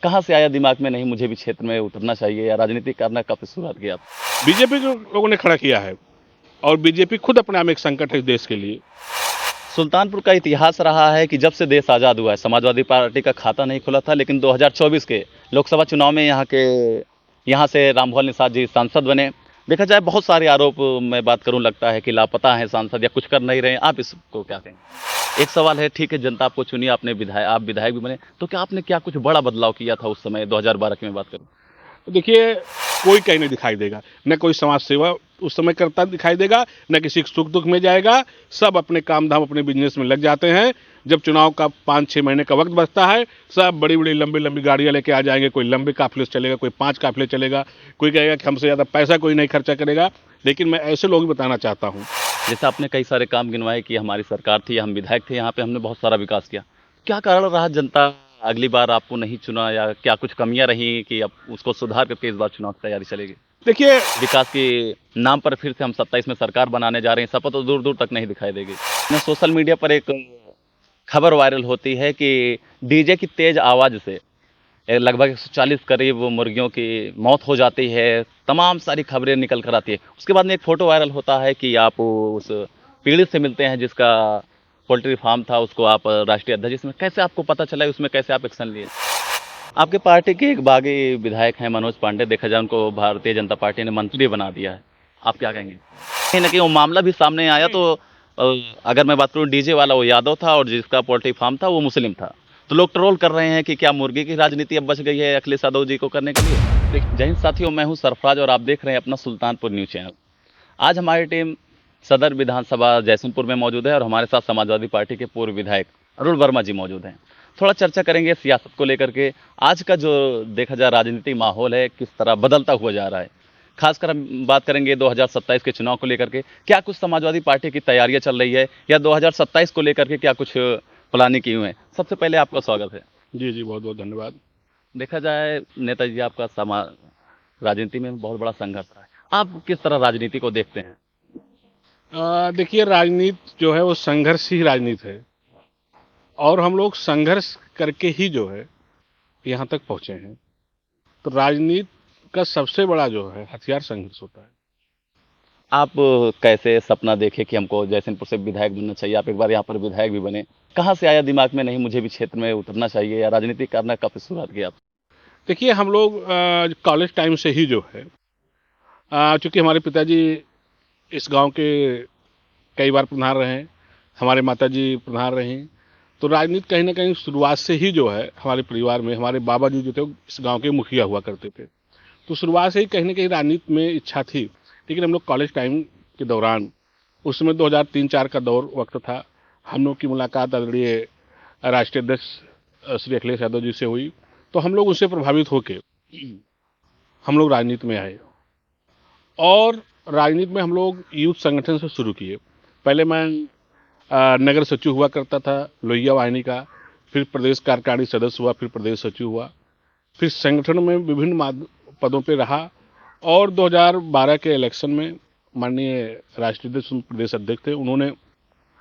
कहाँ से आया दिमाग में नहीं मुझे भी क्षेत्र में उतरना चाहिए या राजनीति करना कब से शुरुआत किया आप? बीजेपी के लोगों ने खड़ा किया है और बीजेपी खुद अपने आप में एक संकट है इस देश के लिए। सुल्तानपुर का इतिहास रहा है कि जब से देश आज़ाद हुआ है समाजवादी पार्टी का खाता नहीं खुला था, लेकिन 2024 के लोकसभा चुनाव में यहाँ से रामभुआल निषाद जी सांसद बने। देखा जाए बहुत सारे आरोप मैं बात करूं लगता है कि लापता हैं सांसद या कुछ कर नहीं रहे हैं। आप इसको क्या कहेंगे? एक सवाल है, ठीक है जनता आपको चुनी, आप विधायक भी बने, तो क्या आपने क्या कुछ बड़ा बदलाव किया था उस समय 2012 की मैं बात करूं? देखिए, कोई कहीं नहीं दिखाई देगा, न कोई समाज सेवा उस समय करता दिखाई देगा, न किसी के सुख दुख में जाएगा। सब अपने काम धाम अपने बिजनेस में लग जाते हैं। जब चुनाव का 5-6 महीने का वक्त बचता है, सब बड़ी बड़ी लंबी लंबी गाड़ियां लेके आ जाएंगे। कोई लंबे काफिले से चलेगा, कोई 5 काफिले चलेगा, कोई कहेगा कि हमसे ज़्यादा पैसा कोई नहीं खर्चा करेगा। लेकिन मैं ऐसे लोग भी बताना चाहता हूँ। जैसे आपने कई सारे काम गिनवाए कि हमारी सरकार थी, हम विधायक थे, यहाँ पे हमने बहुत सारा विकास किया। क्या कारण रहा जनता अगली बार आपको नहीं चुना, या क्या कुछ कमियां रही कि अब उसको सुधार करके इस बार चुनाव की तैयारी चलेगी? देखिए, विकास के नाम पर फिर से हम 27 में सरकार बनाने जा रहे हैं, शपथ तो दूर दूर तक नहीं दिखाई देगी। ना सोशल मीडिया पर एक खबर वायरल होती है कि डीजे की तेज आवाज़ से लगभग 140 करीब मुर्गियों की मौत हो जाती है। तमाम सारी खबरें निकल कर आती है। उसके बाद में एक फ़ोटो वायरल होता है कि आप उस पीड़ित से मिलते हैं जिसका पोल्ट्री फार्म था, उसको आप राष्ट्रीय अध्यक्ष, इसमें कैसे आपको पता चला, उसमें कैसे आप एक्शन लिए? आपके पार्टी के एक बागी विधायक हैं मनोज पांडे, देखा जाए उनको भारतीय जनता पार्टी ने मंत्री बना दिया है। आप क्या कहेंगे? कहीं न कहीं वो मामला भी सामने आया तो अ, अगर मैं बात करूँ डीजे वाला वो यादव था और जिसका पोल्ट्री फार्म था वो मुस्लिम था। तो लोग ट्रोल कर रहे हैं कि क्या मुर्गी की राजनीति अब बच गई है अखिलेश यादव जी को करने के लिए? जय हिंद साथियों, मैं हूँ सरफराज और आप देख रहे हैं अपना सुल्तानपुर न्यूज़ चैनल। आज हमारी टीम सदर विधानसभा जयसिंहपुर में मौजूद है और हमारे साथ समाजवादी पार्टी के पूर्व विधायक अरुण वर्मा जी मौजूद हैं। थोड़ा चर्चा करेंगे सियासत को लेकर के। आज का जो देखा जाए राजनीतिक माहौल है किस तरह बदलता हुआ जा रहा है, खासकर हम बात करेंगे 2027 के चुनाव को लेकर के। क्या कुछ समाजवादी पार्टी की तैयारियां चल रही है या 2027 को लेकर के क्या कुछ प्लानिंग की हुई है? सबसे पहले आपका स्वागत है। जी जी, बहुत बहुत धन्यवाद। देखा जाए नेताजी आपका राजनीति में बहुत बड़ा संघर्ष रहा है, आप किस तरह राजनीति को देखते हैं? देखिए, राजनीति जो है वो संघर्ष ही राजनीति है और हम लोग संघर्ष करके ही जो है यहाँ तक पहुंचे हैं। तो राजनीति का सबसे बड़ा जो है हथियार संघर्ष होता है। आप कैसे सपना देखे कि हमको जयसिंहपुर से विधायक बनना चाहिए, आप एक बार यहाँ पर विधायक भी बने, कहाँ से आया दिमाग में नहीं मुझे भी क्षेत्र में उतरना चाहिए या राजनीति करना कब से शुरुआत किया आप? देखिए, हम लोग कॉलेज टाइम से ही जो है, चूंकि हमारे पिताजी इस गांव के कई बार प्रधान रहे हैं, हमारे माताजी प्रधान रहे हैं। तो राजनीति कहीं ना कहीं शुरुआत से ही जो है हमारे परिवार में, हमारे बाबा जी जो थे वो इस गांव के मुखिया हुआ करते थे। तो शुरुआत से ही कहीं ना कहीं राजनीति में इच्छा थी। लेकिन हम लोग कॉलेज टाइम के दौरान, उस समय 2003-4 का दौर वक्त था, हम लोग की मुलाकात आदरणीय राष्ट्रीय अध्यक्ष श्री अखिलेश यादव जी से हुई। तो हम लोग उससे प्रभावित होकर हम लोग राजनीति में आए और राजनीति में हम लोग यूथ संगठन से शुरू किए। पहले मैं नगर सचिव हुआ करता था लोहिया वाहिनी का, फिर प्रदेश कार्यकारिणी सदस्य हुआ, फिर प्रदेश सचिव हुआ, फिर संगठन में विभिन्न पदों पे रहा और 2012 के इलेक्शन में माननीय राष्ट्रीय अध्यक्ष प्रदेश अध्यक्ष थे, उन्होंने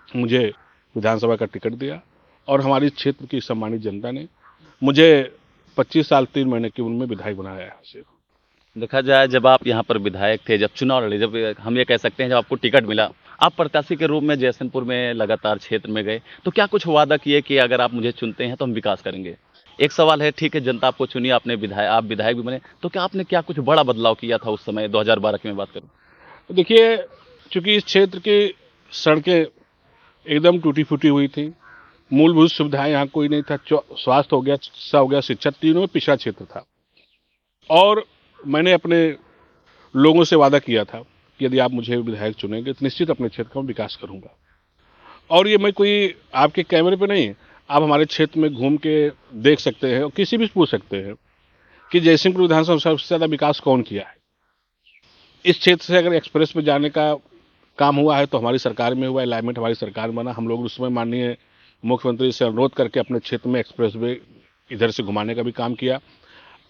मुझे विधानसभा का टिकट दिया और हमारी क्षेत्र की सम्मानित जनता ने मुझे 25 साल 3 महीने की उम्र में विधायक बनाया है। देखा जाए जब आप यहाँ पर विधायक थे, जब चुनाव लड़े, जब हम ये कह सकते हैं जब आपको टिकट मिला, आप प्रत्याशी के रूप में जयसिंहपुर में लगातार क्षेत्र में गए, तो क्या कुछ वादा किए कि अगर आप मुझे चुनते हैं तो हम विकास करेंगे? एक सवाल है, ठीक है जनता आपको चुनी, आप विधायक भी बने, तो क्या आपने क्या कुछ बड़ा बदलाव किया था उस समय 2012 की मैं बात करूँ? तो देखिए, चूंकि इस क्षेत्र की सड़कें एकदम टूटी फूटी हुई थी, मूलभूत सुविधाएं यहाँ कोई नहीं था, स्वास्थ्य हो गया, चिकित्सा हो गया, शिक्षा, तीनों में पिछड़ा क्षेत्र था। और मैंने अपने लोगों से वादा किया था कि यदि आप मुझे विधायक चुनेंगे तो निश्चित अपने क्षेत्र का विकास करूंगा। और ये मैं कोई आपके कैमरे पे नहीं, आप हमारे क्षेत्र में घूम के देख सकते हैं और किसी भी से पूछ सकते हैं कि जयसिंहपुर विधानसभा में सबसे ज्यादा विकास कौन किया है। इस क्षेत्र से अगर एक्सप्रेस पे जाने का काम हुआ है तो हमारी सरकार में हुआ, अलाइनमेंट हमारी सरकार बना। हम लोग उस समय माननीय मुख्यमंत्री से अनुरोध करके अपने क्षेत्र में एक्सप्रेस वे इधर से घुमाने का भी काम किया।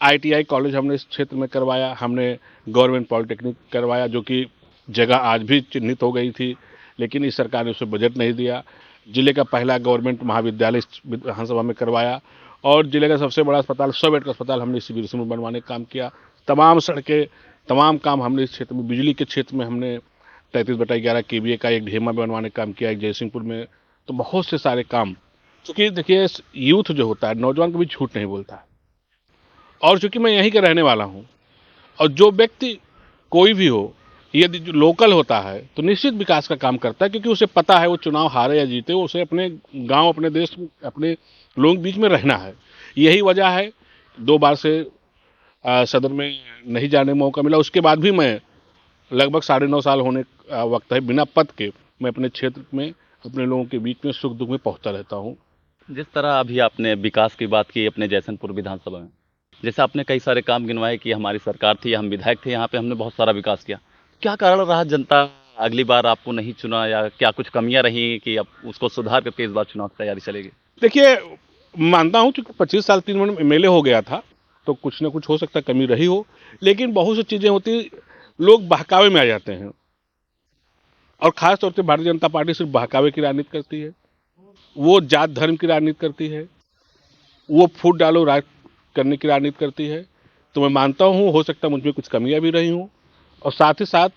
ITI कॉलेज हमने इस क्षेत्र में करवाया, हमने गवर्नमेंट पॉलिटेक्निक करवाया, जो कि जगह आज भी चिन्हित हो गई थी, लेकिन इस सरकार ने उसे बजट नहीं दिया। जिले का पहला गवर्नमेंट महाविद्यालय इस विधानसभा में करवाया और जिले का सबसे बड़ा अस्पताल 100 बेड का अस्पताल हमने इसी बीरसिंह में बनवाने का काम किया। तमाम सड़कें, तमाम काम हमने इस क्षेत्र में, बिजली के क्षेत्र में हमने 33/11 केवीए का एक ढेमा बनवाने का काम किया, एक जयसिंहपुर में। तो बहुत से सारे काम, क्योंकि देखिए यूथ जो होता है, नौजवान कभी झूठ नहीं बोलता है। और चूंकि मैं यहीं का रहने वाला हूँ, और जो व्यक्ति कोई भी हो, यदि जो लोकल होता है तो निश्चित विकास का काम करता है, क्योंकि उसे पता है वो चुनाव हारे या जीते, उसे अपने गांव, अपने देश, अपने लोगों के बीच में रहना है। यही वजह है 2 बार से सदन में नहीं जाने का मौका मिला। उसके बाद भी मैं लगभग 9.5 साल होने वक्त है, बिना पद के मैं अपने क्षेत्र में, अपने लोगों के बीच में सुख दुख में पहुंचता रहता हूं। जिस तरह अभी आपने विकास की बात की अपने जयसिंहपुर विधानसभा में, जैसे आपने कई सारे काम गिनवाए कि हमारी सरकार थी, हम विधायक थे, यहाँ पे हमने बहुत सारा विकास किया। क्या कारण रहा जनता अगली बार आपको नहीं चुना, या क्या कुछ कमियां रही कि अब उसको सुधार करके इस बार चुनाव की तैयारी चलेगी? देखिए, मानता हूं कि 25 साल 3 महीने एमएलए हो गया था, तो कुछ ना कुछ हो सकता है, कमी रही हो। लेकिन बहुत सी चीजें होती, लोग बहकावे में आ जाते हैं, और खास तौर से भारतीय जनता पार्टी सिर्फ बहकावे की राजनीति करती है, वो जात धर्म की राजनीति करती है, वो फूट डालो राज करने की राजनीति करती है। तो मैं मानता हूं हो सकता है मुझ में कुछ कमियां भी रही हूं, और साथ ही साथ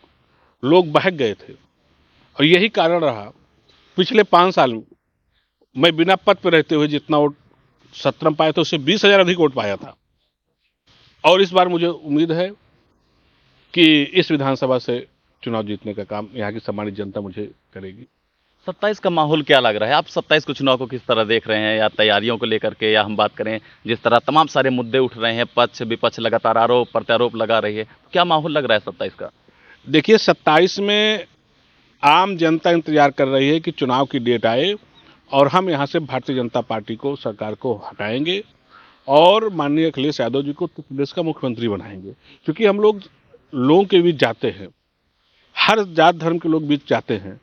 लोग बहक गए थे, और यही कारण रहा। पिछले 5 साल में मैं बिना पद पर रहते हुए जितना वोट सत्रम पाया था, उससे 20,000 अधिक वोट पाया था। और इस बार मुझे उम्मीद है कि इस विधानसभा से चुनाव जीतने का काम यहाँ की सम्मानित जनता मुझे करेगी। 27 का माहौल क्या लग रहा है? आप 27 को चुनाव को किस तरह देख रहे हैं, या तैयारियों को लेकर के, या हम बात करें जिस तरह तमाम सारे मुद्दे उठ रहे हैं, पक्ष विपक्ष लगातार आरोप प्रत्यारोप लगा रही है, क्या माहौल लग रहा है 27 का? देखिए, 27 में आम जनता इंतजार कर रही है कि चुनाव की डेट आए और हम यहाँ से भारतीय जनता पार्टी को, सरकार को हटाएंगे और माननीय अखिलेश यादव जी को उत्तर प्रदेश का मुख्यमंत्री बनाएंगे। क्योंकि हम लोग लोगों के बीच जाते हैं, हर जात धर्म के लोग बीच जाते हैं,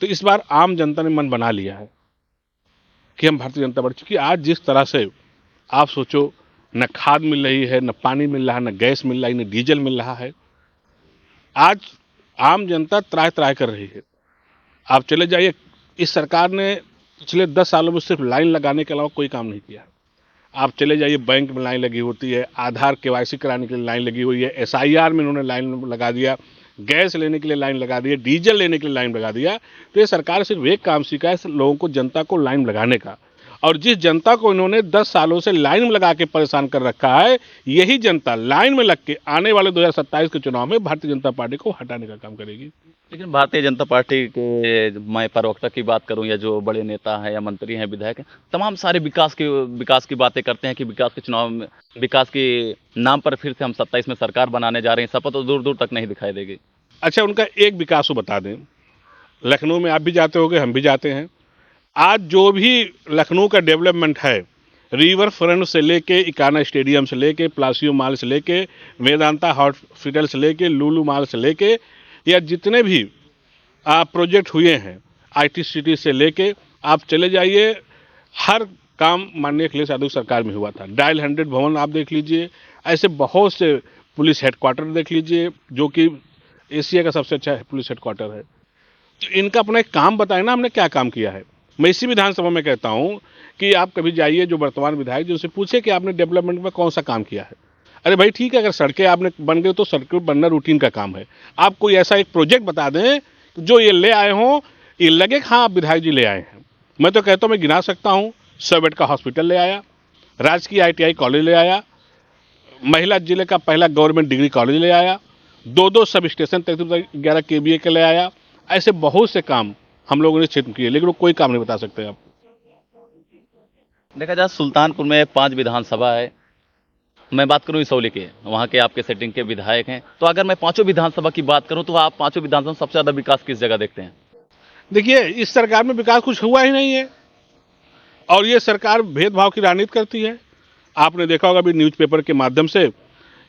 तो इस बार आम जनता ने मन बना लिया है कि हम भारतीय जनता पार्टी, क्योंकि आज जिस तरह से आप सोचो, न खाद मिल रही है, न पानी मिल रहा है, न गैस मिल रहा है, न डीजल मिल रहा है। आज आम जनता त्राह त्राह कर रही है। आप चले जाइए, इस सरकार ने पिछले 10 सालों में सिर्फ लाइन लगाने के अलावा कोई काम नहीं किया। आप चले जाइए, बैंक में लाइन लगी होती है, आधार केवाईसी कराने के लिए लाइन लगी हुई है, एसआईआर में उन्होंने लाइन लगा दिया, गैस लेने के लिए लाइन लगा दिया, डीजल लेने के लिए लाइन लगा दिया। तो ये सरकार सिर्फ एक काम सीखा है, लोगों को, जनता को लाइन लगाने का। और जिस जनता को इन्होंने 10 सालों से लाइन में लगा के परेशान कर रखा है, यही जनता लाइन में लग के आने वाले 2027 के चुनाव में भारतीय जनता पार्टी को हटाने का काम करेगी। लेकिन भारतीय जनता पार्टी के, मैं प्रवक्ता की बात करूं या जो बड़े नेता हैं या मंत्री हैं, विधायक हैं, तमाम सारे विकास की बातें करते हैं कि विकास के चुनाव में, विकास के नाम पर फिर से हम 27 में सरकार बनाने जा रहे हैं, शपथ तो दूर दूर तक नहीं दिखाई देगी। अच्छा, उनका एक विकास वो बता दें। लखनऊ में आप भी जाते होंगे, हम भी जाते हैं। आज जो भी लखनऊ का डेवलपमेंट है, रिवर फ्रंट से लेके इकाना स्टेडियम से लेके प्लासियो मॉल से लेके वेदांता हॉस्पिटल से लेके लुलु मॉल से लेके, या जितने भी प्रोजेक्ट हुए हैं, आईटी सिटी से लेके, आप चले जाइए, हर काम माननीय अखिलेश यादव सरकार में हुआ था। डायल 100 भवन आप देख लीजिए, ऐसे बहुत से, पुलिस हेडक्वार्टर देख लीजिए, जो कि एशिया का सबसे अच्छा पुलिस हेडक्वार्टर है। तो इनका अपना एक काम बताएं ना, हमने क्या काम किया है। मैं इसी विधानसभा में कहता हूं कि आप कभी जाइए, जो वर्तमान विधायक, जिनसे पूछे कि आपने डेवलपमेंट में कौन सा काम किया है। अरे भाई ठीक है, अगर सड़कें आपने बन गई तो सड़कें बनना रूटीन का काम है। आप कोई ऐसा एक प्रोजेक्ट बता दें जो ये ले आए हों, ये लगे हाँ आप विधायक जी ले आए हैं। मैं तो कहता हूं, मैं गिना सकता हूं, 100 बेड का हॉस्पिटल ले आया, राजकीय ITI कॉलेज ले आया, महिला जिले का पहला गवर्नमेंट डिग्री कॉलेज ले आया, 2 सब स्टेशन 33/11 KVA के ले आया। ऐसे बहुत से काम हम लोगों ने क्षेत्र में किए, लेकिन वो कोई काम नहीं बता सकते आप। देखा जाए सुल्तानपुर में 5 विधानसभा है, मैं बात करूं इसौली के, वहां के आपके सेटिंग के विधायक हैं, तो अगर मैं 5 विधानसभा की बात करूं तो आप 5 विधानसभा में सबसे ज्यादा विकास किस जगह देखते हैं? देखिए, इस सरकार में विकास कुछ हुआ ही नहीं है, और ये सरकार भेदभाव की राजनीति करती है। आपने देखा होगा भी न्यूज़पेपर के माध्यम से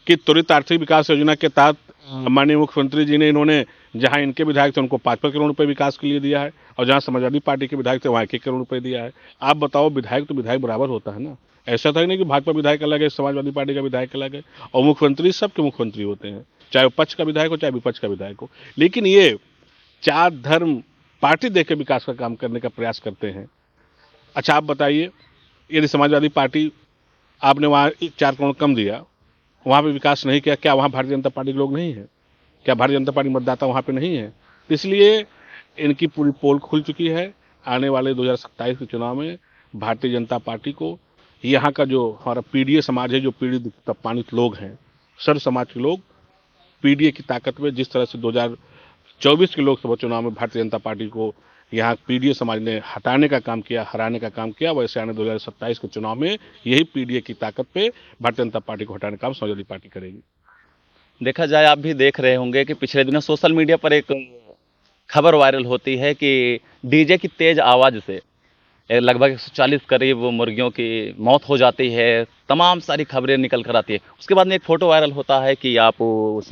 कि त्वरित आर्थिक विकास योजना के तहत माननीय मुख्यमंत्री जी ने, इन्होंने जहां इनके विधायक थे उनको 5-5 करोड़ रुपए विकास के लिए दिया है, और जहां समाजवादी पार्टी के विधायक थे वहां 1-1 करोड़ रुपए दिया है। आप बताओ, विधायक तो विधायक बराबर होता है ना। ऐसा था ही नहीं कि भाजपा विधायक अलग है, समाजवादी पार्टी का विधायक अलग है, और मुख्यमंत्री सबके मुख्यमंत्री होते हैं, चाहे वो पक्ष का विधायक हो चाहे विपक्ष का विधायक हो। लेकिन ये जात धर्म पार्टी देकर विकास का काम करने का प्रयास करते हैं। अच्छा, आप बताइए, यदि समाजवादी पार्टी आपने वहाँ 4 करोड़ कम दिया, वहाँ पे विकास नहीं किया, क्या वहाँ भारतीय जनता पार्टी के लोग नहीं है? क्या भारतीय जनता पार्टी मतदाता वहाँ पे नहीं है? इसलिए इनकी पूरी पोल खुल चुकी है। आने वाले 2027 के चुनाव में भारतीय जनता पार्टी को यहाँ का जो हमारा पीडीए समाज है, जो पीड़ित अपमानित लोग हैं, सर्व समाज के लोग पीडीए की ताकत में, जिस तरह से 2024 के लोकसभा चुनाव में भारतीय जनता पार्टी को यहाँ पीडीए समाज ने हटाने का काम किया, हराने का काम किया, वैसे आने 2027 के चुनाव में यही पीडीए की ताकत पे भारतीय जनता पार्टी को हटाने का काम समाजवादी पार्टी करेगी। देखा जाए, आप भी देख रहे होंगे कि पिछले दिनों सोशल मीडिया पर एक खबर वायरल होती है कि डीजे की तेज आवाज़ से लगभग 140 करीब मुर्गियों की मौत हो जाती है। तमाम सारी खबरें निकल कर आती है। उसके बाद में एक फ़ोटो वायरल होता है कि आप उस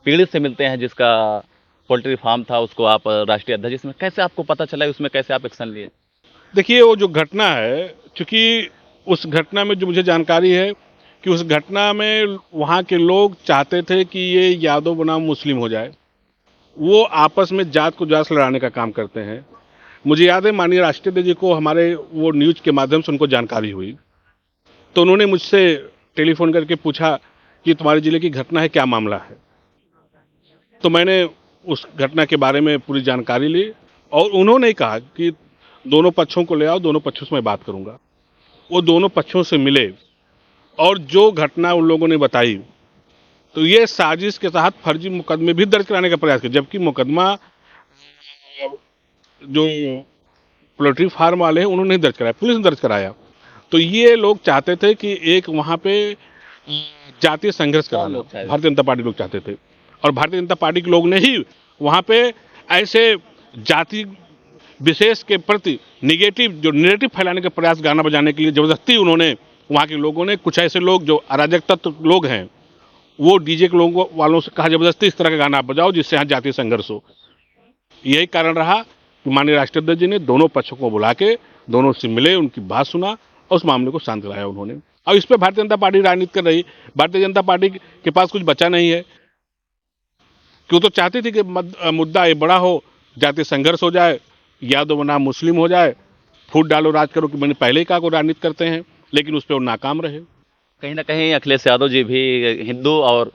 पीड़ित से मिलते हैं जिसका पोल्ट्री फार्म था, उसको आप राष्ट्रीय अध्यक्ष, इसमें कैसे आपको पता चला, उसमें कैसे आप एक्शन लिए? देखिए, वो जो घटना है, चूंकि उस घटना में जो मुझे जानकारी है कि उस घटना में वहाँ के लोग चाहते थे कि ये यादव बनाम मुस्लिम हो जाए। वो आपस में जात को जात लड़ाने का काम करते हैं। मुझे याद है माननीय राष्ट्रपति जी को हमारे वो न्यूज के माध्यम से उनको जानकारी हुई, तो उन्होंने मुझसे टेलीफोन करके पूछा कि तुम्हारे जिले की घटना है, क्या मामला है? तो मैंने उस घटना के बारे में पूरी जानकारी ली और उन्होंने कहा कि दोनों पक्षों को ले आओ, दोनों पक्षों से मैं बात करूंगा। वो दोनों पक्षों से मिले और जो घटना उन लोगों ने बताई, तो ये साजिश के तहत फर्जी मुकदमे भी दर्ज कराने का प्रयास किया, जबकि मुकदमा जो पोल्ट्री फार्म वाले हैं उन्होंने नहीं दर्ज कराया, पुलिस ने दर्ज कराया। तो ये लोग चाहते थे कि एक वहां पे जातीय संघर्ष कराना भारतीय जनता पार्टी लोग चाहते थे, और भारतीय जनता पार्टी के लोग ने ही वहां पे ऐसे जाति विशेष के प्रति निगेटिव जो नैरेटिव फैलाने का प्रयास गाना बजाने के लिए जबरदस्ती उन्होंने, वहां के लोगों ने, कुछ ऐसे लोग जो अराजक तत्व लोग हैं, वो डीजे के लोगों वालों से कहा जबरदस्ती इस तरह का गाना बजाओ जिससे यहाँ जातीय संघर्ष हो। यही कारण रहा कि माननीय राष्ट्रपति जी ने दोनों पक्षों को बुला के दोनों से मिले, उनकी बात सुना और उस मामले को शांत कराया उन्होंने। और इस पर भारतीय जनता पार्टी राजनीति कर रही। भारतीय जनता पार्टी के पास कुछ बचा नहीं है, क्यों तो चाहती थी कि मुद्दा ये बड़ा हो, जातीय संघर्ष हो जाए, यादव बनाम मुस्लिम हो जाए, फूट डालो राज करो, कि मैंने पहले ही कहा को राजनीति करते हैं, लेकिन उस पर वो नाकाम रहे। कहीं ना कहीं अखिलेश यादव जी भी हिंदू और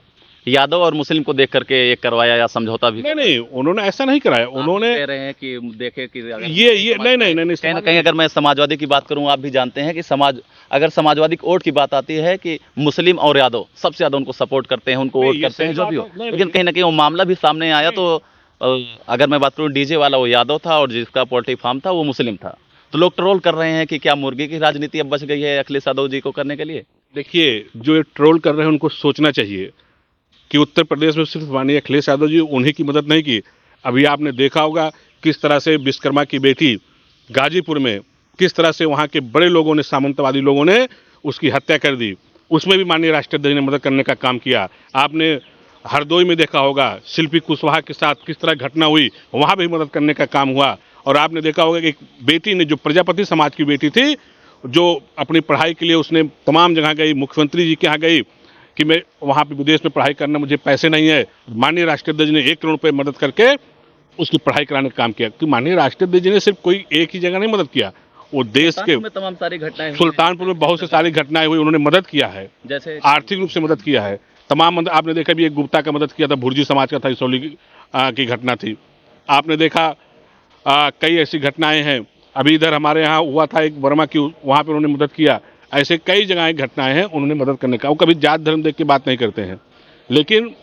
यादव और मुस्लिम को देख करके ये करवाया या समझौता भी? नहीं, उन्होंने ऐसा नहीं कराया। उन्होंने कह रहे हैं कि देखे कि ये नहीं, कहीं ना कहीं अगर मैं समाजवादी की बात करूं, आप भी जानते हैं कि अगर समाजवादी वोट की बात आती है कि मुस्लिम और यादव सबसे ज्यादा उनको सपोर्ट करते हैं, उनको वोट करते हैं, जो भी हो, लेकिन कहीं ना कहीं वो मामला भी सामने आया। तो अगर मैं बात करूं, डीजे वाला वो यादव था और जिसका पोल्ट्री फार्म था वो मुस्लिम था। तो लोग ट्रोल कर रहे हैं कि क्या मुर्गी की राजनीति अब बच गई है अखिलेश यादव जी को करने के लिए? देखिए, जो ये ट्रोल कर रहे हैं उनको सोचना चाहिए कि उत्तर प्रदेश में सिर्फ माननीय अखिलेश यादव जी उन्हीं की मदद नहीं की। अभी आपने देखा होगा किस तरह से विश्वकर्मा की बेटी गाजीपुर में किस तरह से वहाँ के बड़े लोगों ने, सामंतवादी लोगों ने उसकी हत्या कर दी। उसमें भी माननीय राष्ट्रपति जी ने मदद करने का काम किया। आपने हरदोई में देखा होगा शिल्पी कुशवाहा के साथ किस तरह घटना हुई, वहाँ भी मदद करने का काम हुआ। और आपने देखा होगा कि एक बेटी ने, जो प्रजापति समाज की बेटी थी, जो अपनी पढ़ाई के लिए उसने तमाम जगह गई, मुख्यमंत्री जी के यहाँ गई कि मैं वहाँ पे विदेश में पढ़ाई करना, मुझे पैसे नहीं है। माननीय राष्ट्रपति जी ने 1 करोड़ रुपए मदद करके उसकी पढ़ाई कराने का काम किया। कि माननीय राष्ट्रपति जी ने सिर्फ कोई एक ही जगह नहीं मदद किया, वो देश के तमाम सारी घटनाएं, सुल्तानपुर में बहुत से सारी घटनाएं हुई, उन्होंने मदद किया है, जैसे आर्थिक रूप से मदद किया है। तमाम आपने देखा भी, एक गुप्ता का मदद किया था, भुर्जी समाज का था, इसौली की घटना थी। आपने देखा कई ऐसी घटनाएं हैं। अभी इधर हमारे यहाँ हुआ था एक वर्मा की, वहाँ पर उन्होंने मदद किया। ऐसे कई जगह घटनाएं हैं, उन्होंने मदद करने का। वो कभी जात धर्म देख के बात नहीं करते हैं। लेकिन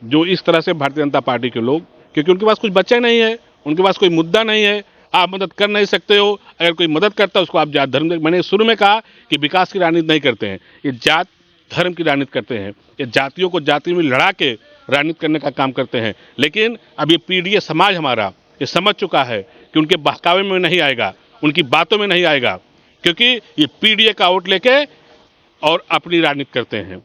जो इस तरह से भारतीय जनता पार्टी के लोग, क्योंकि उनके पास कुछ बच्चा नहीं है, उनके पास कोई मुद्दा नहीं है, आप मदद कर नहीं सकते हो। अगर कोई मदद करता है उसको आप जात धर्म, मैंने शुरू में कहा कि विकास की राजनीति नहीं करते हैं, ये जात धर्म की राजनीति करते हैं। ये जातियों को जाति में लड़ा के राजनीति करने का काम करते हैं। लेकिन अब ये पीडीए समाज हमारा ये समझ चुका है कि उनके बहकावे में नहीं आएगा, उनकी बातों में नहीं आएगा, क्योंकि ये पीडीए का वोट लेके और अपनी राजनीति करते हैं।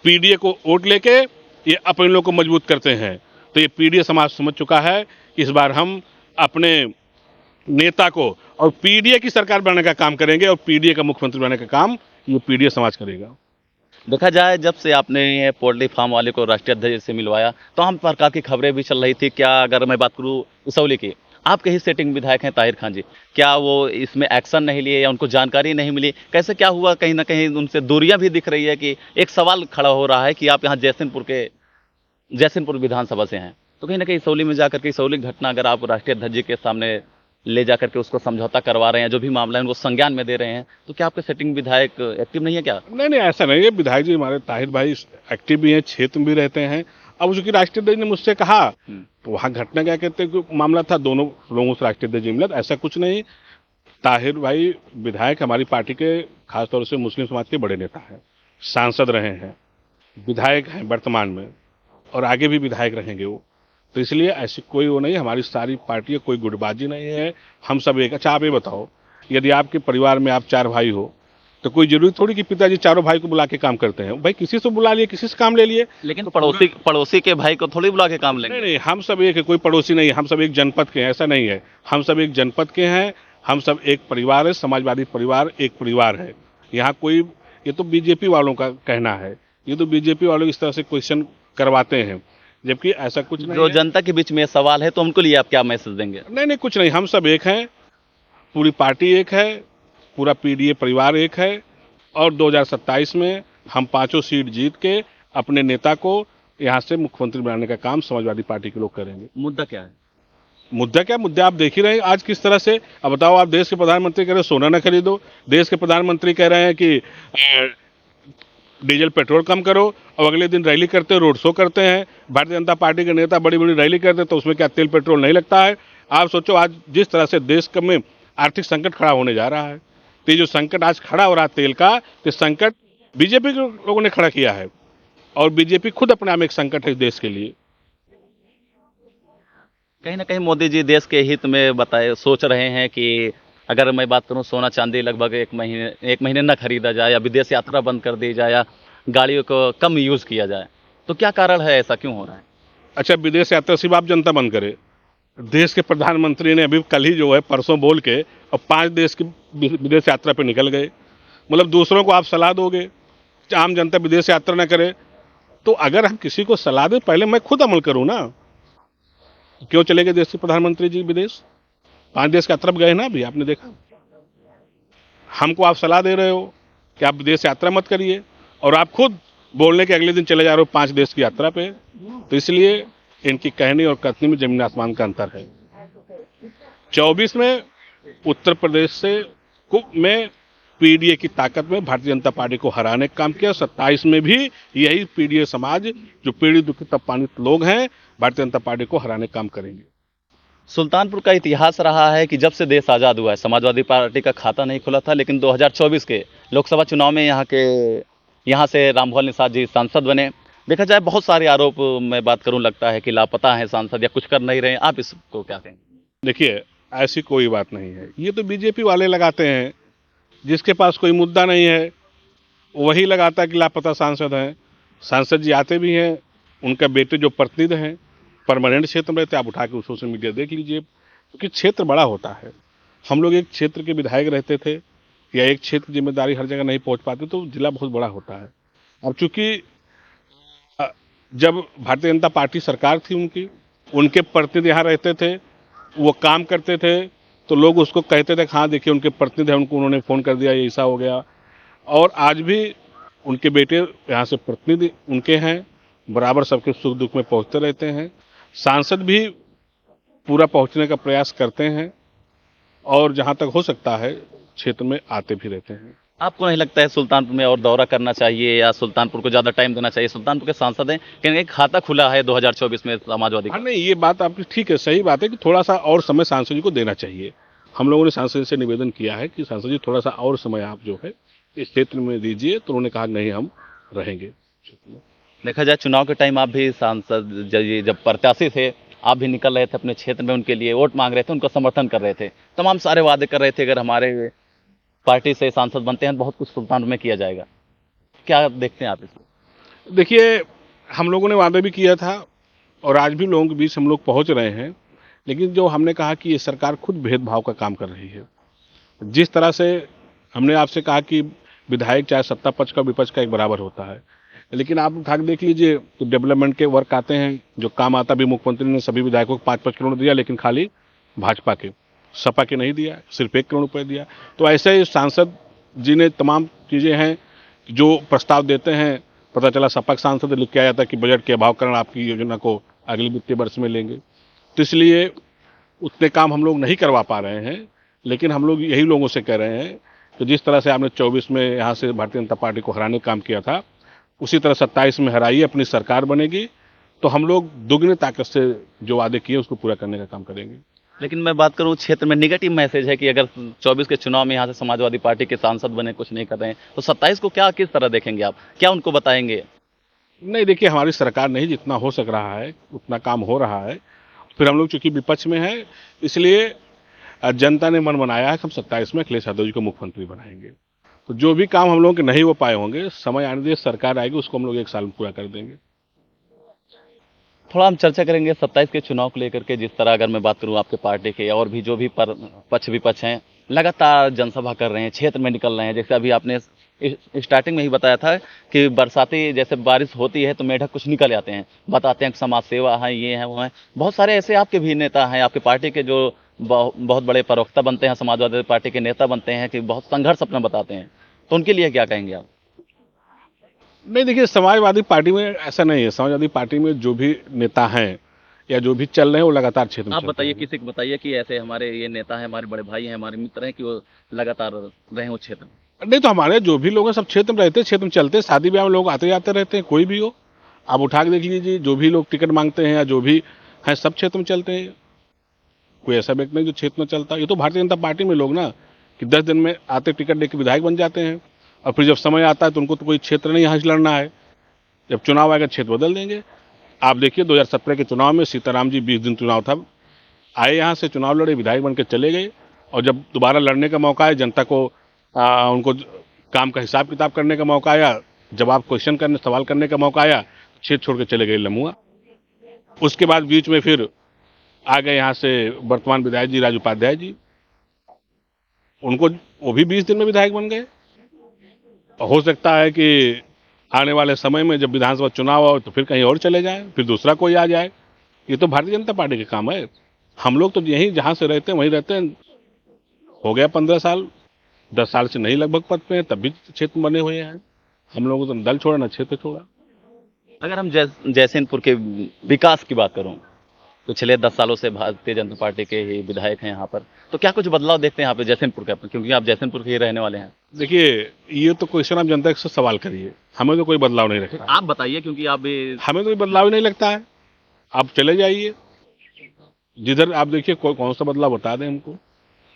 पीडीए को वोट लेके ये अपने लोग को मजबूत करते हैं। तो ये पीडीए समाज समझ चुका है कि इस बार हम अपने नेता को और पीडीए की सरकार बनाने का काम करेंगे, और पीडीए का मुख्यमंत्री बनाने का काम ये पीडीए समाज करेगा। देखा जाए, जब से आपने पोल्ट्री फार्म वाले को राष्ट्रीय अध्यक्ष से मिलवाया, तो हम प्रकार की खबरें भी चल रही थी। क्या अगर मैं बात करूं इसौली की, आपके ही सेटिंग विधायक हैं ताहिर खान जी, क्या वो इसमें एक्शन नहीं लिए या उनको जानकारी नहीं मिली? कैसे क्या हुआ? कहीं ना कहीं उनसे दूरियां भी दिख रही है कि एक सवाल खड़ा हो रहा है कि आप यहाँ जैसनपुर विधानसभा से हैं, तो कहीं ना कहीं इसौली में जाकर के इसौली घटना अगर आप राष्ट्रीय अध्यक्ष जी के सामने ले जाकर के उसको समझौता करवा रहे हैं, जो भी मामला है उनको संज्ञान में दे रहे हैं, तो क्या आपके सेटिंग विधायक एक्टिव नहीं है क्या? नहीं नहीं, ऐसा नहीं है। विधायक जी हमारे ताहिर भाई एक्टिव भी हैं, क्षेत्र में भी रहते हैं। अब चूंकि राष्ट्रीय अध्यक्ष ने मुझसे कहा तो वहां घटना क्या कहते हैं कि मामला था, दोनों लोगों से राष्ट्रीय अध्यक्ष जी मिला, ऐसा कुछ नहीं। ताहिर भाई विधायक हमारी पार्टी के खासतौर से मुस्लिम समाज के बड़े नेता हैं, सांसद रहे हैं, विधायक हैं वर्तमान में, और आगे भी विधायक रहेंगे वो। तो इसलिए ऐसी कोई वो नहीं, हमारी सारी पार्टी कोई गुटबाजी नहीं है, हम सब एक। अच्छा आप ये बताओ, यदि आपके परिवार में आप 4 भाई हो तो कोई जरूरी थोड़ी कि पिताजी चारों भाई को बुला के काम करते हैं। भाई किसी से बुला लिए, किसी से काम ले लिए। लेकिन पड़ोसी के भाई को थोड़ी बुला के काम लेंगे? नहीं नहीं, हम सब एक है, कोई पड़ोसी नहीं है, हम सब एक जनपद के हैं, ऐसा नहीं है। हम सब एक जनपद के हैं, हम सब एक परिवार है, समाजवादी परिवार एक परिवार है। यहाँ कोई, ये तो बीजेपी वालों का कहना है, ये तो बीजेपी वालों इस तरह से क्वेश्चन करवाते हैं, जबकि ऐसा कुछ नहीं जो है। जनता के बीच में सवाल है तो उनको लिए आप क्या मैसेज देंगे? नहीं नहीं, कुछ नहीं, हम सब एक हैं, पूरी पार्टी एक है, पूरा पीडीए परिवार एक है, और 2027 में हम 5 सीट जीत के अपने नेता को यहाँ से मुख्यमंत्री बनाने का काम समाजवादी पार्टी के लोग करेंगे। मुद्दा क्या है? मुद्दा क्या, मुद्दा आप देख ही रहे हैं आज किस तरह से। अब बताओ, आप देश के प्रधानमंत्री कह रहे हैं सोना ना खरीदो, देश के प्रधानमंत्री कह रहे हैं कि डीजल पेट्रोल कम करो, और अगले दिन रैली करते हैं, रोड शो करते हैं। भारतीय जनता पार्टी के नेता बड़ी बड़ी रैली करते हैं, तो उसमें क्या तेल पेट्रोल नहीं लगता है? आप सोचो, आज जिस तरह से देश में आर्थिक संकट खड़ा होने जा रहा है, तो ये जो संकट आज खड़ा हो रहा है तेल का, तो संकट बीजेपी के लोगों ने खड़ा किया है, और बीजेपी खुद अपने आप में एक संकट है इस देश के लिए। कहीं ना कहीं मोदी जी देश के हित में सोच रहे हैं कि अगर मैं बात करूं, सोना चांदी लगभग एक महीने न खरीदा जाए, या विदेश यात्रा बंद कर दी जाए, या गाड़ियों को कम यूज किया जाए, तो क्या कारण है, ऐसा क्यों हो रहा है? अच्छा, विदेश यात्रा सिर्फ आप जनता बंद करे, देश के प्रधानमंत्री ने अभी कल ही जो है परसों बोल के और 5 देश की विदेश यात्रा पे निकल गए। मतलब दूसरों को आप सलाह दोगे, आम जनता विदेश यात्रा ना करे। तो अगर हम किसी को सलाह दें, पहले मैं खुद अमल करूं ना। क्यों चले गए देश के प्रधानमंत्री जी विदेश? 5 देश की यात्रा गए ना, अभी आपने देखा। हमको आप सलाह दे रहे हो कि आप विदेश यात्रा मत करिए, और आप खुद बोलने के अगले दिन चले जा रहे हो 5 देश की यात्रा पे। तो इसलिए इनकी कहनी और कथनी में जमीन आसमान का अंतर है। 24 में उत्तर प्रदेश में पीडीए की ताकत में भारतीय जनता पार्टी को हराने का काम किया। 27 में भी यही पीडीए समाज, जो पीड़ित दुखित अपमानित लोग हैं, भारतीय जनता पार्टी को हराने का काम करेंगे। सुल्तानपुर का इतिहास रहा है कि जब से देश आज़ाद हुआ है, समाजवादी पार्टी का खाता नहीं खुला था, लेकिन 2024 के लोकसभा चुनाव में यहाँ से रामभुआल निषाद जी सांसद बने। देखा जाए बहुत सारे आरोप, मैं बात करूं, लगता है कि लापता हैं सांसद या कुछ कर नहीं रहे हैं, आप इसको क्या कहेंगे? देखिए, ऐसी कोई बात नहीं है, ये तो बीजेपी वाले लगाते हैं। जिसके पास कोई मुद्दा नहीं है वही लगाता है कि लापता सांसद हैं। सांसद जी आते भी हैं, उनका बेटे जो प्रतिनिधि हैं परमानेंट क्षेत्र में रहते, आप उठा के सोशल मीडिया देख लीजिए, क्योंकि क्षेत्र बड़ा होता है। हम लोग एक क्षेत्र के विधायक रहते थे, या एक क्षेत्र की जिम्मेदारी हर जगह नहीं पहुंच पाते, तो जिला बहुत बड़ा होता है। अब चूंकि जब भारतीय जनता पार्टी सरकार थी, उनके प्रतिनिधि यहाँ रहते थे, वो काम करते थे, तो लोग उसको कहते थे, हाँ देखिए उनके प्रतिनिधि हैं, उन्होंने फोन कर दिया, ये ऐसा हो गया। और आज भी उनके बेटे यहाँ से प्रतिनिधि उनके हैं, बराबर सबके सुख दुख में पहुंचते रहते हैं। सांसद भी पूरा पहुंचने का प्रयास करते हैं, और जहां तक हो सकता है क्षेत्र में आते भी रहते हैं। आपको नहीं लगता है सुल्तानपुर में और दौरा करना चाहिए, या सुल्तानपुर को ज़्यादा टाइम देना चाहिए? सुल्तानपुर के सांसद हैं, कहीं एक खाता खुला है 2024 में समाजवादी का। हाँ नहीं, ये बात आपकी ठीक है, सही बात है कि थोड़ा सा और समय सांसद जी को देना चाहिए। हम लोगों ने सांसद जी से निवेदन किया है कि सांसद जी थोड़ा सा और समय आप जो है इस क्षेत्र में दीजिए, तो उन्होंने कहा नहीं, हम रहेंगे। देखा जाए चुनाव के टाइम आप भी सांसद जब प्रत्याशी थे, आप भी निकल रहे थे अपने क्षेत्र में, उनके लिए वोट मांग रहे थे, उनको समर्थन कर रहे थे, तमाम सारे वादे कर रहे थे, अगर हमारे पार्टी से सांसद बनते हैं बहुत कुछ सुल्तानपुर में किया जाएगा। क्या देखते हैं आप इसको? देखिए, हम लोगों ने वादा भी किया था, और आज भी लोगों के बीच हम लोग पहुंच रहे हैं, लेकिन जो हमने कहा कि ये सरकार खुद भेदभाव का काम कर रही है। जिस तरह से हमने आपसे कहा कि विधायक चाहे सत्ता पक्ष का विपक्ष का एक बराबर होता है, लेकिन आप उठा के देख लीजिए तो डेवलपमेंट के वर्क आते हैं, जो काम आता भी, मुख्यमंत्री ने सभी विधायकों को 5-5 करोड़ दिया, लेकिन खाली भाजपा के, सपा के नहीं दिया, सिर्फ 1 करोड़ रुपए दिया। तो ऐसे ही सांसद जी ने तमाम चीज़ें हैं जो प्रस्ताव देते हैं, पता चला सपा के सांसद लिख के आया था कि बजट के अभावकरण आपकी योजना को अगले वित्तीय वर्ष में लेंगे। तो इसलिए उतने काम हम लोग नहीं करवा पा रहे हैं, लेकिन हम लोग यही लोगों से कह रहे हैं कि जिस तरह से आपने 24 में यहाँ से भारतीय जनता पार्टी को हराने का काम किया था, उसी तरह 27 में हराइए, अपनी सरकार बनेगी तो हम लोग दुगनी ताकत से जो वादे किए उसको पूरा करने का काम करेंगे। लेकिन मैं बात करूं क्षेत्र में निगेटिव मैसेज है कि अगर 24 के चुनाव में यहाँ से समाजवादी पार्टी के सांसद बने, कुछ नहीं कर रहे हैं, तो 27 को क्या किस तरह देखेंगे आप, क्या उनको बताएंगे? नहीं, देखिए हमारी सरकार नहीं, जितना हो सक रहा है उतना काम हो रहा है। फिर हम लोग चूंकि विपक्ष में है, इसलिए जनता ने मन बनाया है कि हम 27 में अखिलेश यादव जी को मुख्यमंत्री बनाएंगे। तो जो भी काम हम लोग के नहीं हो पाए होंगे, समय आने दीजिए, सरकार आएगी, उसको हम लोग 1 साल में पूरा कर देंगे। थोड़ा हम चर्चा करेंगे 27 के चुनाव को लेकर के। जिस तरह अगर मैं बात करूं आपके पार्टी के और भी जो भी पक्ष विपक्ष हैं, लगातार जनसभा कर रहे हैं, क्षेत्र में निकल रहे हैं। जैसे अभी आपने स्टार्टिंग में ही बताया था कि बरसाती जैसे बारिश होती है तो मेढक कुछ निकल आते हैं, बताते हैं कि समाज सेवा है, ये है, वो है। बहुत सारे ऐसे आपके भी नेता हैं, आपके पार्टी के जो बहुत बड़े प्रवक्ता बनते हैं, समाजवादी पार्टी के नेता बनते हैं, कि बहुत संघर्ष अपना बताते हैं, तो उनके लिए क्या कहेंगे आप? नहीं, देखिए समाजवादी पार्टी में ऐसा नहीं है। समाजवादी पार्टी में जो भी नेता हैं या जो भी चल रहे हैं वो लगातार क्षेत्र में आप चलते बताइए, हैं। किसी को बताइए कि ऐसे हमारे ये नेता हैं, हमारे बड़े भाई हैं, हमारे मित्र हैं, कि वो लगातार रहे उस क्षेत्र में। नहीं, तो हमारे जो भी लोग हैं सब क्षेत्र में रहते हैं, क्षेत्र में चलते हैं, शादी ब्याह में लोग आते जाते रहते हैं, कोई भी हो आप उठा के देख लीजिए। जो भी लोग टिकट मांगते हैं या जो भी हैं सब क्षेत्र में चलते हैं। कोई ऐसा व्यक्ति नहीं जो क्षेत्र में चलता। ये तो भारतीय जनता पार्टी में लोग ना कि 10 दिन में आते टिकट लेके विधायक बन जाते हैं, और फिर जब समय आता है तो उनको तो कोई क्षेत्र नहीं यहाँ से लड़ना है। जब चुनाव आएगा क्षेत्र बदल देंगे। आप देखिए 2017 के चुनाव में सीताराम जी 20 दिन चुनाव था, आए यहाँ से चुनाव लड़े, विधायक बन के चले गए, और जब दोबारा लड़ने का मौका आया, जनता को उनको काम का हिसाब किताब करने का मौका आया, जवाब क्वेश्चन करने सवाल करने का मौका आया, क्षेत्र छोड़ के चले गए लम्हुआ। उसके बाद बीच में फिर आ गए यहाँ से वर्तमान विधायक जी राजू उपाध्याय जी, उनको वो भी 20 दिन में विधायक बन गए। हो सकता है कि आने वाले समय में जब विधानसभा चुनाव हो तो फिर कहीं और चले जाएं, फिर दूसरा कोई आ जाए। ये तो भारतीय जनता पार्टी के काम है। हम लोग तो यहीं जहां से रहते हैं वहीं रहते हैं। हो गया 15 साल, 10 साल से नहीं लगभग पद पे हैं, तब भी क्षेत्र बने हुए हैं। हम लोगों को तो दल छोड़ा ना क्षेत्र छोड़ा। अगर हम जयसिंहपुर के विकास की बात करूं, तो पिछले 10 सालों से भारतीय जनता पार्टी के ही विधायक हैं यहाँ पर, तो क्या कुछ बदलाव देखते हैं यहाँ पे जयसिंहपुर का, क्योंकि आप जयसिंहपुर के ही रहने वाले हैं? देखिए, ये तो क्वेश्चन आप जनता से सवाल करिए, हमें तो कोई बदलाव नहीं लगता। आप बताइए, क्योंकि आप भी। हमें तो कोई बदलाव ही नहीं लगता है। आप चले जाइए जिधर आप देखिए कौन सा बदलाव बता दें हमको।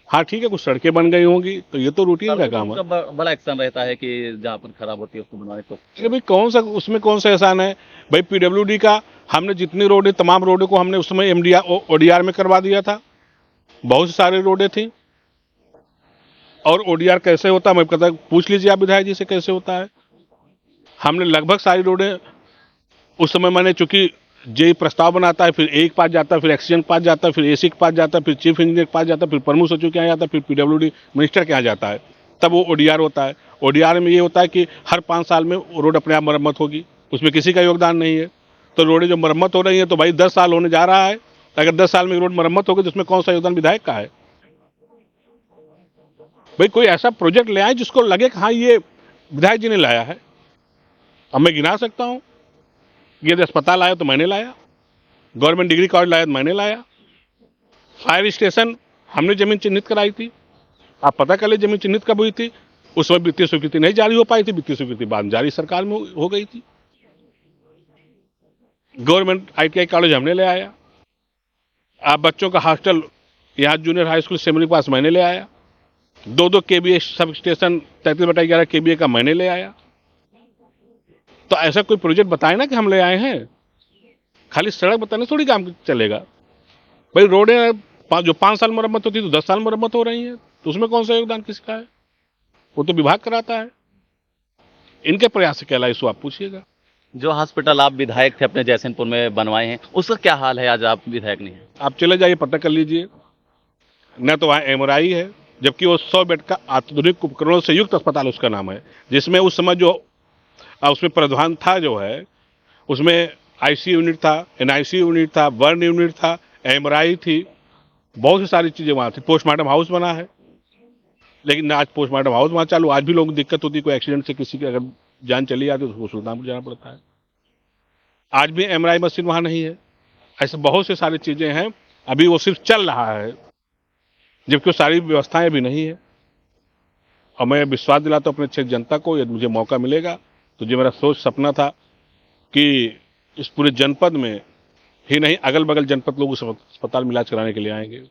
हाँ ठीक है, कुछ सड़कें बन गई होंगी तो ये तो रूटीन का काम है। बड़ा एक्शन रहता है कि जहाँ पर खराब होती है उसको बनवाने को। अरे भाई कौन सा उसमें कौन सा एहसान है भाई? पीडब्ल्यूडी का हमने जितनी रोडें, तमाम रोडों को हमने उस समय ओडीआर में करवा दिया था। बहुत सारे रोडें थी। और ओडीआर कैसे होता है मैं पता, पूछ लीजिए आप विधायक जी से कैसे होता है। हमने लगभग सारी रोडें उस समय, मैंने चूंकि जे प्रस्ताव बनाता है, फिर एक पास जाता है, फिर एक्सीडेंट के पास जाता है, फिर एसी के पास जाता है, फिर चीफ इंजीनियर के पास जाता है, फिर प्रमुख सचिव के यहाँ जाता है, फिर पीडब्ल्यूडी मिनिस्टर के यहाँ जाता है, तब वो ओडीआर होता है। ओडीआर में ये होता है कि हर 5 साल में रोड अपने आप मरम्मत होगी, उसमें किसी का योगदान नहीं है। तो रोडें जो मरम्मत हो रही है तो भाई 10 साल होने जा रहा है, अगर 10 साल में रोड मरम्मत होगी तो उसमें कौन सा योगदान विधायक का है? भाई कोई ऐसा प्रोजेक्ट ले आए जिसको लगे कि हाँ ये विधायक जी ने लाया है। अब मैं गिना सकता हूँ, ये अस्पताल आया तो मैंने लाया, गवर्नमेंट डिग्री कॉलेज लाया तो मैंने लाया, फायर स्टेशन हमने जमीन चिन्हित कराई थी। आप पता कर ले जमीन चिन्हित कब हुई थी। उस समय वित्तीय स्वीकृति नहीं जारी हो पाई थी, वित्तीय स्वीकृति बाद जारी सरकार में हो गई थी। गवर्नमेंट ITI कॉलेज हमने ले आया। आप बच्चों का हॉस्टल यहाँ जूनियर हाई स्कूल सेमरी के पास मैंने ले आया। 2 KVA सब स्टेशन 33/11 KVA का मैंने ले आया। तो ऐसा कोई प्रोजेक्ट बताए ना कि हम ले आए हैं। खाली सड़क बताने थोड़ी काम चलेगा भाई। रोडें जो 5 साल मरम्मत होती है तो 10 साल मरम्मत हो रही है, तो उसमें कौन सा योगदान किसका है? वो तो विभाग कराता है। इनके प्रयास से कहला, इसको आप पूछिएगा। जो हॉस्पिटल आप विधायक थे अपने जयसिंहपुर में बनवाए हैं, उसका क्या हाल है? आज आप विधायक नहीं है। आप चले जाइए, पता कर लीजिए। न तो वहाँ MRI है, जबकि वो 100 बेड का आधुनिक उपकरणों से युक्त अस्पताल उसका नाम है, जिसमें उस समय जो उसमें प्रावधान था जो है, उसमें ICU यूनिट था, NICU यूनिट था, बर्न यूनिट था, MRI थी, बहुत सी सारी चीजें वहां थी, पोस्टमार्टम हाउस बना है, लेकिन आज पोस्टमार्टम हाउस वहां चालू, आज भी लोगों को दिक्कत होती है, कोई एक्सीडेंट से किसी की अगर जान चली जाती है तो उसको सुल्तानपुर जाना पड़ता है। आज भी एमआरआई मशीन वहां नहीं है। ऐसे बहुत से सारी चीजें हैं, अभी वो सिर्फ चल रहा है, जबकि वो सारी व्यवस्थाएं अभी नहीं है। और मैं विश्वास दिलाता हूं अपने क्षेत्र जनता को, यदि मुझे मौका मिलेगा तो जो मेरा सोच सपना था कि इस पूरे जनपद में ही नहीं, अगल बगल जनपद लोग उस अस्पताल में इलाज कराने के लिए आएंगे।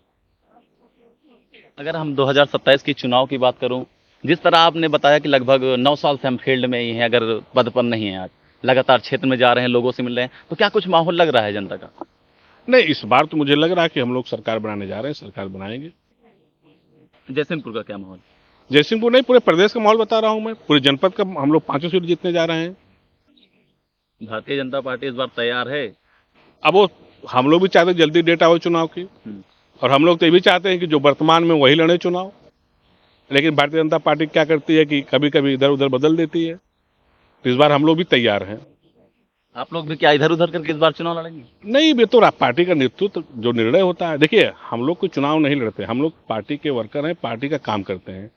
अगर हम 2027 की चुनाव की बात करूं, जिस तरह आपने बताया कि लगभग 9 साल से हम फील्ड में ही हैं, अगर पद पर नहीं है आज, लगातार क्षेत्र में जा रहे हैं, लोगों से मिल रहे हैं, तो क्या कुछ माहौल लग रहा है जनता का? नहीं, इस बार तो मुझे लग रहा है कि हम लोग सरकार बनाने जा रहे हैं, सरकार बनाएंगे। जयसिंहपुर का क्या माहौल? जयसिंहपुर नहीं, पूरे प्रदेश का माहौल बता रहा हूं मैं, पूरे जनपद का हम लोग 5 सीट जीतने जा रहे हैं। भारतीय जनता पार्टी इस बार तैयार है? अब वो हम लोग भी चाहते हैं जल्दी डेट आओ चुनाव की, और हम लोग तो ये भी चाहते हैं कि जो वर्तमान में वही लड़े चुनाव। लेकिन भारतीय जनता पार्टी क्या करती है कि कभी कभी इधर उधर बदल देती है, तो इस बार हम लोग भी तैयार हैं। आप लोग भी क्या इधर उधर करके इस बार चुनाव लड़ेंगे? नहीं, ये तो पार्टी का नेतृत्व जो निर्णय होता है, देखिए हम लोग कोई चुनाव नहीं लड़ते, हम लोग पार्टी के वर्कर हैं, पार्टी का काम करते हैं।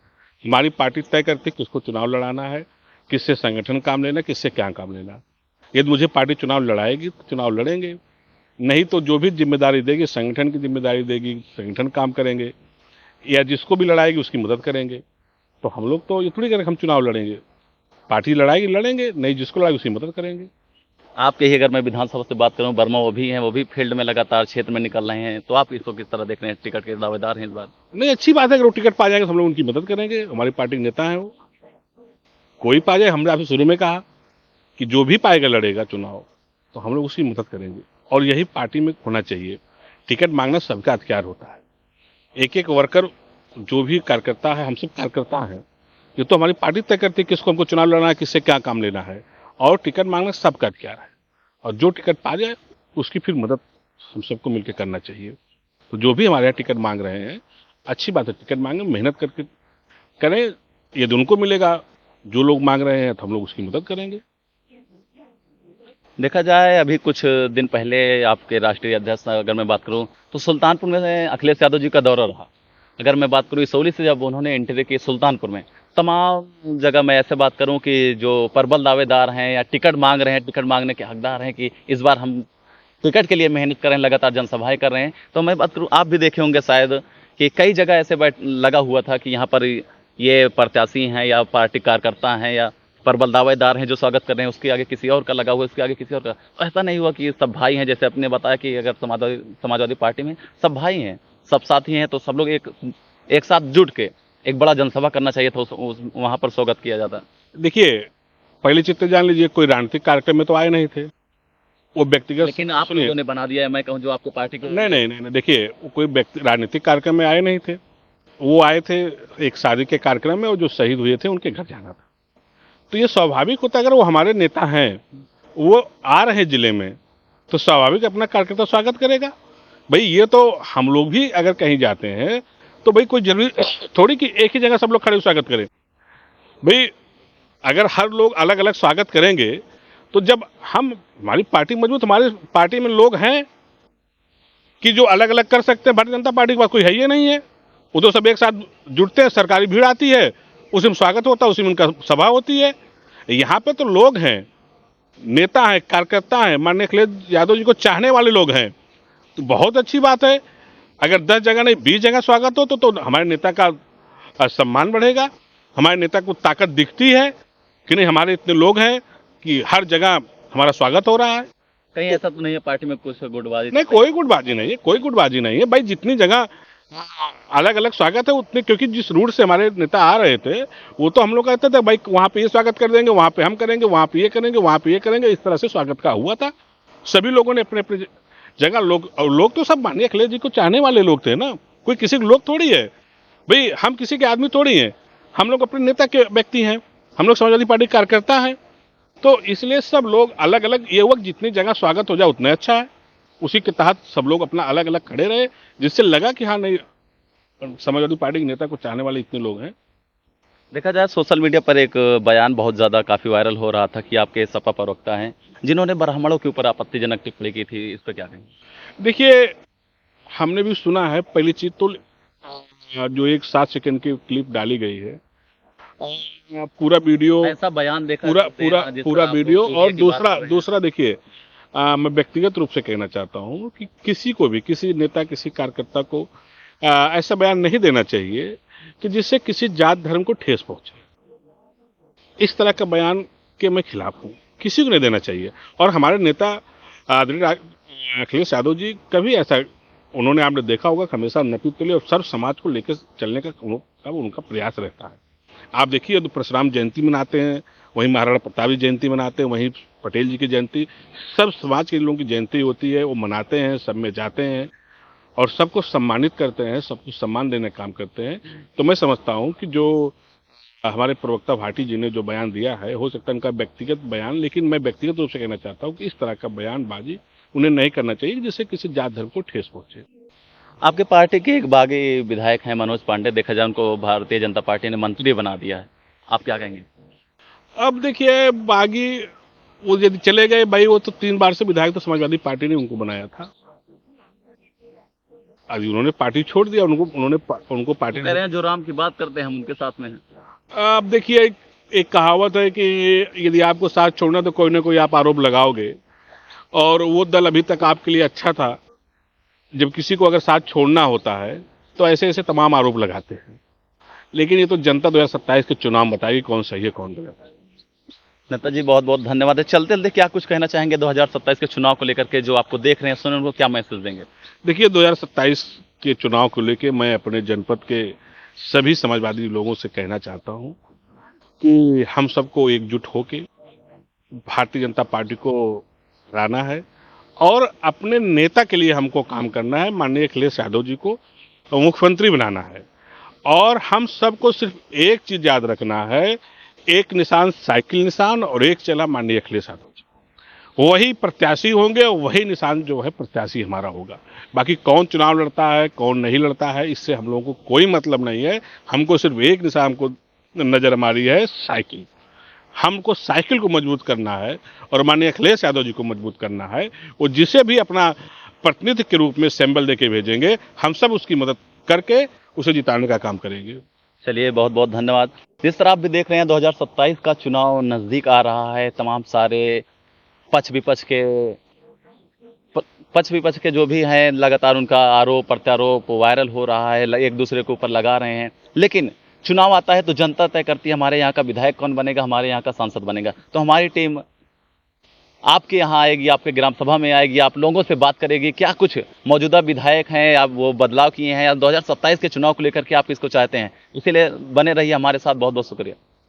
हमारी पार्टी तय करती है किसको चुनाव लड़ाना है, किससे संगठन काम लेना, किससे क्या काम लेना। यदि मुझे पार्टी चुनाव लड़ाएगी तो चुनाव लड़ेंगे, नहीं तो जो भी जिम्मेदारी देगी, संगठन की जिम्मेदारी देगी, संगठन काम करेंगे, या जिसको भी लड़ाएगी उसकी मदद करेंगे। तो हम लोग तो ये थोड़ी करें हम चुनाव लड़ेंगे, पार्टी लड़ाएगी लड़ेंगे, नहीं जिसको लड़ाएगी उसकी मदद करेंगे। आपके ही अगर मैं विधानसभा से बात करूं, वर्मा वो भी हैं, वो भी फील्ड में लगातार क्षेत्र में निकल रहे हैं, तो आप इसको किस तरह देख रहे हैं? टिकट के दावेदार हैं इस बार? नहीं, अच्छी बात है, अगर वो टिकट पा जाएंगे तो हम लोग उनकी मदद करेंगे, हमारी पार्टी के नेता हैं वो, कोई पा जाए। हमने आपसे शुरू में कहा कि जो भी पाएगा लड़ेगा चुनाव, तो हम लोग उसकी मदद करेंगे, और यही पार्टी में होना चाहिए। टिकट मांगना सबका अधिकार होता है, एक एक वर्कर जो भी कार्यकर्ता है, हम सब कार्यकर्ता हैं, ये तो हमारी पार्टी तय करती है किसको हमको चुनाव लड़ना है, किससे क्या काम लेना है, और टिकट मांगना सबका अधिकार है, और जो टिकट पा जाए उसकी फिर मदद हम सबको मिलकर करना चाहिए। तो जो भी हमारे यहाँ टिकट मांग रहे हैं, अच्छी बात है, टिकट मांगे, मेहनत करके करें, यदि उनको मिलेगा जो लोग मांग रहे हैं तो हम लोग उसकी मदद करेंगे। देखा जाए, अभी कुछ दिन पहले आपके राष्ट्रीय अध्यक्ष अगर मैं बात करूं, तो सुल्तानपुर में अखिलेश यादव जी का दौरा रहा। अगर मैं बात करूं इसौली से जब उन्होंने एंट्री की सुल्तानपुर में, तमाम जगह मैं ऐसे बात करूं कि जो प्रबल दावेदार हैं या टिकट मांग रहे हैं, टिकट मांगने के हकदार हैं कि इस बार हम टिकट के लिए मेहनत कर रहे हैं, लगातार जनसभाएं कर रहे हैं, तो मैं बात करूं, आप भी देखे होंगे शायद कि कई जगह ऐसे लगा हुआ था कि यहाँ पर ये प्रत्याशी हैं या पार्टी कार्यकर्ता हैं या प्रबल दावेदार हैं जो स्वागत कर रहे हैं, उसके आगे किसी और का लगा हुआ, उसके आगे किसी और का। तो ऐसा नहीं हुआ कि सब भाई हैं, जैसे आपने बताया कि अगर समाजवादी पार्टी में सब भाई हैं, सब साथी हैं, तो सब लोग एक साथ जुट के एक बड़ा जनसभा करना चाहिए था, वहां पर स्वागत किया जाता। देखिए, पहले चित्त जान लीजिए, कोई राजनीतिक कार्यक्रम में तो आए नहीं थे, वो व्यक्तिगत। लेकिन आप लोगों ने बना दिया है, मैं कहूँ जो आपको पार्टी को। नहीं नहीं नहीं, देखिए वो कोई व्यक्ति राजनीतिक कार्यक्रम में आए नहीं थे, वो आए थे एक शादी के कार्यक्रम में, और जो शहीद हुए थे उनके घर जाना था। तो ये स्वाभाविक होता है, अगर वो हमारे नेता हैं, वो आ रहे हैं जिले में, तो स्वाभाविक अपना कार्यकर्ता स्वागत करेगा। भाई ये तो हम लोग भी अगर कहीं जाते हैं तो भाई कोई जरूरी थोड़ी कि एक ही जगह सब लोग खड़े स्वागत करें। भाई अगर हर लोग अलग अलग स्वागत करेंगे तो जब हमारी पार्टी मजबूत, हमारी पार्टी में लोग हैं कि जो अलग अलग कर सकते हैं। भारतीय जनता पार्टी के पास कोई है ही नहीं है, वो तो सब एक साथ जुटते हैं, सरकारी भीड़ आती है, उसी में स्वागत होता है, उसी में उनका सभा होती है। यहाँ पे तो लोग हैं, नेता हैं, कार्यकर्ता हैं, माननीय अखिलेश यादव जी को चाहने वाले लोग हैं, तो बहुत अच्छी बात है। अगर 10 जगह नहीं 20 जगह स्वागत हो तो हमारे नेता का सम्मान बढ़ेगा, हमारे नेता को ताकत दिखती है कि नहीं, हमारे इतने लोग हैं कि हर जगह हमारा स्वागत हो रहा है। कहीं ऐसा तो नहीं है पार्टी में कुछ गुटबाजी? नहीं, कोई गुटबाजी नहीं है, कोई गुटबाजी नहीं है भाई, जितनी जगह अलग अलग स्वागत है उतने, क्योंकि जिस रूट से हमारे नेता आ रहे थे वो तो हम लोग कहते थे भाई वहां पे ये स्वागत कर देंगे, वहां पे हम करेंगे, वहां पे ये करेंगे, वहां पे ये करेंगे, इस तरह से स्वागत का हुआ था। सभी लोगों ने अपने अपने जगह, लोग तो सब माननीय अखिलेश जी को चाहने वाले लोग थे ना, कोई किसी के लोग थोड़ी है भाई, हम किसी के आदमी थोड़ी हैं, हम लोग अपने नेता के व्यक्ति हैं, हम लोग समाजवादी पार्टी कार्यकर्ता हैं। तो इसलिए सब लोग अलग अलग, ये वक्त जितनी जगह स्वागत हो जाए उतना अच्छा है, उसी के तहत सब लोग अपना अलग अलग खड़े रहे, जिससे लगा कि हाँ नहीं, समाजवादी पार्टी के नेता को चाहने वाले इतने लोग हैं। देखा जाए सोशल मीडिया पर एक बयान बहुत ज्यादा काफी वायरल हो रहा था कि आपके सपा प्रवक्ता हैं जिन्होंने ब्राह्मणों के ऊपर आपत्तिजनक टिप्पणी की थी, इस पर क्या कहेंगे? देखिए, हमने भी सुना है। पहली चीज तो जो एक 7 सेकंड की क्लिप डाली गई है, पूरा वीडियो, ऐसा बयान देखा पूरा करते हैं पूरा ना, जिस पूरा तरह आप लोग वीडियो। मीडिया और की बात दूसरा कर रहे हैं। दूसरा देखिए, मैं व्यक्तिगत रूप से कहना चाहता हूं कि किसी को भी, किसी नेता, किसी कार्यकर्ता को ऐसा बयान नहीं देना चाहिए कि जिससे किसी जात धर्म को ठेस पहुंचे। इस तरह का बयान के मैं खिलाफ हूं, किसी को नहीं देना चाहिए। और हमारे नेता आदरणीय अखिलेश यादव जी कभी ऐसा, उन्होंने, आपने देखा होगा, हमेशा नेतृत्व के लिए और सर्व समाज को लेकर चलने का उनका प्रयास रहता है। आप देखिए, तो परशुराम जयंती मनाते हैं, वहीं महाराणा प्रताप जी जयंती मनाते हैं, वहीं पटेल जी की जयंती, सब समाज के लोगों की जयंती होती है, वो मनाते हैं, सब में जाते हैं और सबको सम्मानित करते हैं, सबको सम्मान देने का काम करते हैं। तो मैं समझता हूं कि जो हमारे प्रवक्ता भाटी जी ने जो बयान दिया है, हो सकता है उनका व्यक्तिगत बयान, लेकिन मैं व्यक्तिगत रूप से कहना चाहता हूं कि इस तरह का बयानबाजी उन्हें नहीं करना चाहिए जिससे किसी जात धर्म को ठेस पहुंचे। आपके पार्टी के एक बागी विधायक हैं मनोज पांडे, देखा जाए उनको भारतीय जनता पार्टी ने मंत्री बना दिया है, आप क्या कहेंगे? अब देखिए, बागी वो यदि चले गए भाई, वो तो 3 बार से विधायक, तो समाजवादी पार्टी ने उनको बनाया था। अभी उन्होंने पार्टी छोड़ दिया, उनको पार्टी कह रहे हैं जो राम की बात करते हैं हम उनके साथ में हैं। अब देखिए, एक कहावत है कि यदि आपको साथ छोड़ना तो कोई ना कोई आप आरोप लगाओगे, और वो दल अभी तक आपके लिए अच्छा था। जब किसी को अगर साथ छोड़ना होता है तो ऐसे ऐसे तमाम आरोप लगाते हैं, लेकिन ये तो जनता 2027 के चुनाव बताएगी कौन सही है कौन गलत है। नेताजी बहुत बहुत धन्यवाद है। चलते चलते क्या कुछ कहना चाहेंगे 2027 के चुनाव को लेकर के, जो आपको देख रहे हैं, सुन रहे हैं, उनको क्या मैसेज देंगे? देखिए, 2027 के चुनाव को लेकर मैं अपने जनपद के सभी समाजवादी लोगों से कहना चाहता हूं कि हम सबको एकजुट होकर भारतीय जनता पार्टी को हराना है और अपने नेता के लिए हमको काम करना है। माननीय अखिलेश यादव जी को मुख्यमंत्री बनाना है। और हम सबको सिर्फ एक चीज याद रखना है, एक निशान साइकिल निशान और एक चला माननीय अखिलेश यादव जी, वही प्रत्याशी होंगे और वही निशान जो है प्रत्याशी हमारा होगा। बाकी कौन चुनाव लड़ता है कौन नहीं लड़ता है, इससे हम लोगों को कोई मतलब नहीं है। हमको सिर्फ एक निशान को नजर हमारी है, साइकिल। हमको साइकिल को मजबूत करना है और माननीय अखिलेश यादव जी को मजबूत करना है। वो जिसे भी अपना प्रतिनिधि के रूप में सैंबल देके भेजेंगे, हम सब उसकी मदद करके उसे जिताने का काम करेंगे। चलिए, बहुत बहुत धन्यवाद। जिस तरह आप भी देख रहे हैं 2027 का चुनाव नजदीक आ रहा है, तमाम सारे पक्ष विपक्ष के जो भी हैं, लगातार उनका आरोप प्रत्यारोप वायरल हो रहा है, एक दूसरे के ऊपर लगा रहे हैं। लेकिन चुनाव आता है तो जनता तय करती है हमारे यहाँ का विधायक कौन बनेगा, हमारे यहाँ का सांसद बनेगा। तो हमारी टीम आपके यहाँ आएगी, आपके ग्राम सभा में आएगी, आप लोगों से बात करेगी, क्या कुछ मौजूदा विधायक हैं, आप वो बदलाव किए हैं, या 2027 के चुनाव को लेकर के आप किसको चाहते हैं। इसीलिए बने रहिए हमारे साथ। बहुत बहुत शुक्रिया।